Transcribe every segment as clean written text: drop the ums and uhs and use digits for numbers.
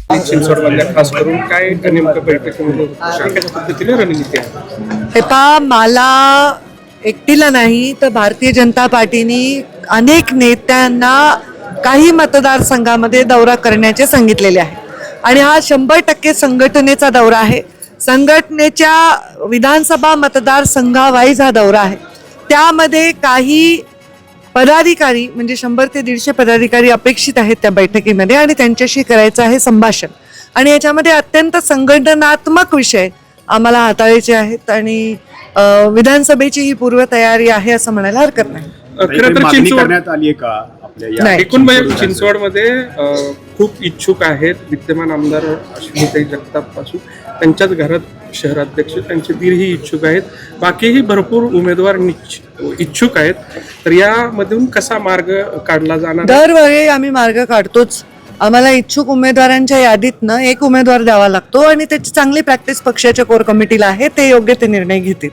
चिंचवडमधल्या खास करून काय नेमकं बैठकीमध्ये कशा पद्धतीने रणनीती आहे? हे पहा, मला एकटीला नाही तर भारतीय जनता पार्टीने अनेक नेत्यांना काही मतदारसंघामध्ये दौरा करण्याचे सांगितलेले आहे आणि हा 100% संघटनेचा दौरा आहे. संघटनेच्या विधानसभा मतदारसंघावाईज हा दौरा आहे. त्यामध्ये काही पदाधिकारी म्हणजे 100 ते 150 पदाधिकारी अपेक्षित आहेत त्या बैठकीमध्ये आणि त्यांच्याशी करायचं आहे संभाषण. आणि याच्यामध्ये अत्यंत संघटनात्मक विषय आम्हाला हाताळायचे आहेत आणि विधानसभेची ही पूर्वतयारी आहे असं म्हणायला हरकत नाही. खरं तर चिंचवड करण्यात आली आहे का आपल्या नाही. एकूण म्हणजे चिंचवडमध्ये खूप इच्छुक आहेत. विद्यमान आमदार अश्विनीताई जगताप पासून त्यांच्याच घरात शहराध्यक्ष त्यांचे दीरही इच्छुक आहेत. बाकीही भरपूर उमेदवार इच्छुक आहेत. तर यामधून कसा मार्ग काढला जाणार? दरवेळी आम्ही मार्ग काढतोच. आम्हाला इच्छुक उमेदवारांच्या यादीतनं एक उमेदवार द्यावा लागतो आणि त्याची चांगली प्रॅक्टिस पक्षाच्या कोर कमिटीला आहे. ते योग्य ते निर्णय घेतील.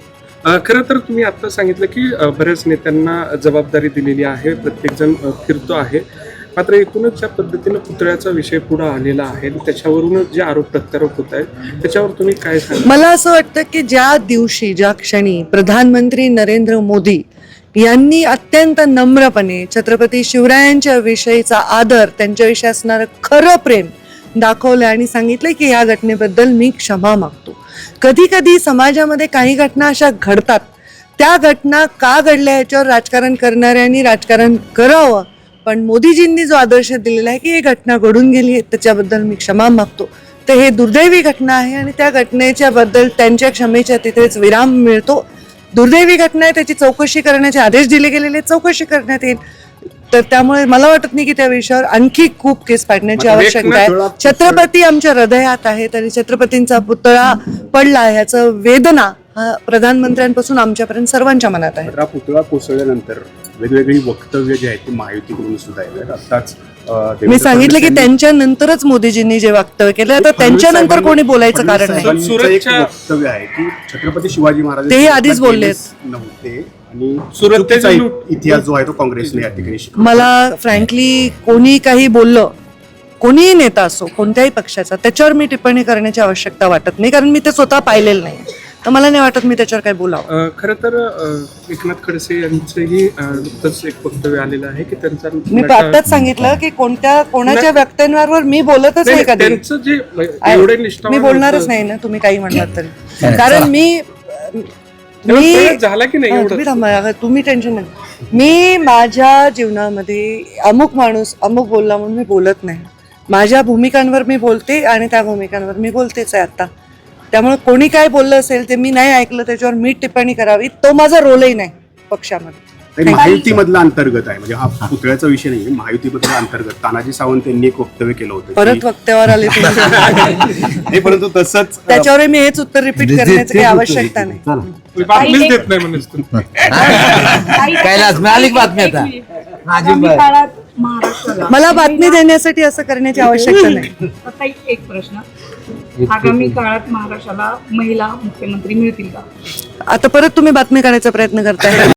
खरं तर तुम्ही आता सांगितलं की बऱ्याच नेत्यांना जबाबदारी दिलेली आहे, प्रत्येक जण फिरतो आहे. मात्र एकूणच ज्या पद्धतीनं पुतळ्याचा विषय पुढे आलेला आहे त्याच्यावरूनच जे आरोप प्रत्यारोप होत आहेत त्याच्यावर तुम्ही काय सांगा? मला असं वाटतं की ज्या दिवशी ज्या क्षणी प्रधानमंत्री नरेंद्र मोदी यांनी अत्यंत नम्रपणे छत्रपती शिवरायांच्या विषयीचा आदर, त्यांच्याविषयी असणारं खरं प्रेम दाखवलं आणि सांगितलं की या घटनेबद्दल मी क्षमा मागतो. कधी कधी समाजामध्ये काही घटना अशा घडतात, त्या घटना का घडल्या याच्यावर राजकारण करणाऱ्यांनी राजकारण करावं. पण मोदीजींनी जो आदर्श दिलेला आहे की ही घटना घडून गेली आहे त्याच्याबद्दल मी क्षमा मागतो, तर हे दुर्दैवी घटना आहे आणि त्या घटनेच्या बद्दल त्यांच्या क्षमेच्या तिथेच विराम मिळतो. दुर्दैवी घटना आहे, त्याची चौकशी करण्याचे आदेश दिले गेलेले, चौकशी करण्यात येईल. तर त्यामुळे मला वाटत नाही की त्या विषयावर आणखी खूप केस पाडण्याची आवश्यकता आहे. छत्रपती आमच्या हृदयात आहेत आणि छत्रपतींचा पुतळा पडला ह्याचं वेदना हा प्रधानमंत्र्यांपासून आमच्यापर्यंत सर्वांच्या मनात आहे. पुतळा कोसळल्यानंतर वेगवेगळी वक्तव्य जे आहेत ती महायुतीकडून सुद्धा आहेत. आताच मी सांगितलं की त्यांच्यानंतरच मोदीजींनी जे वक्तव्य केलं आता त्यांच्यानंतर कोणी बोलायचं कारण नाही. वक्तव्य आहे की छत्रपती शिवाजी महाराज तेही आधीच बोलले नव्हते आणि सुरतेचा इतिहास जो आहे तो काँग्रेसने या ठिकाणी शिकवला. मला फ्रँकली कोणी काही बोललं, कोणीही नेता असो कोणत्याही पक्षाचा, त्याच्यावर मी टिप्पणी करण्याची आवश्यकता वाटत नाही कारण मी ते स्वतः पाहिलेलं नाही. तर मला नाही वाटत मी त्याच्यावर काही बोलावं. खरं तर एकनाथ खडसे यांचंही नुकतंच एक वक्तव्य आलेलं आहे की त्यांचा मी आत्ताच सांगितलं की कोणाच्या व्यक्तींवर मी बोलतच नाही कधी. त्यांचं जे एवढे निष्ठावान मी बोलणारच नाही ना, तुम्ही काही म्हणलात तरी. कारण मी झाला की नाही थांबा, तुम्ही टेन्शन नाही. मी माझ्या जीवनामध्ये अमुक माणूस अमुक बोलला म्हणून मी बोलत नाही. माझ्या भूमिकांवर मी बोलते आणि त्या भूमिकांवर मी बोलतेच आहे आता. त्यामुळे कोणी काय बोललं असेल ते मी नाही ऐकलं त्याच्यावर मी टिप्पणी करावी, तो माझा रोलही नाही पक्षामध्ये. महायुतीमधला अंतर्गत आहे म्हणजे हा पुतळ्याचा विषय नाही. महायुतीमधला अंतर्गत तानाजी सावंत यांनी एक वक्तव्य केलं होतं. परत वक्त्यावर आले नाही, परंतु तसंच त्याच्यावर मी हेच उत्तर रिपीट करण्याची काही आवश्यकता नाही. बातमीच देत नाही म्हणून मला बातमी देण्यासाठी असं करण्याची आवश्यकता नाही. आता एक प्रश्न, आगामी काळात महाराष्ट्राला महिला मुख्यमंत्री मिळतील का? आता परत तुम्ही बातमी काढायचा प्रयत्न करताय.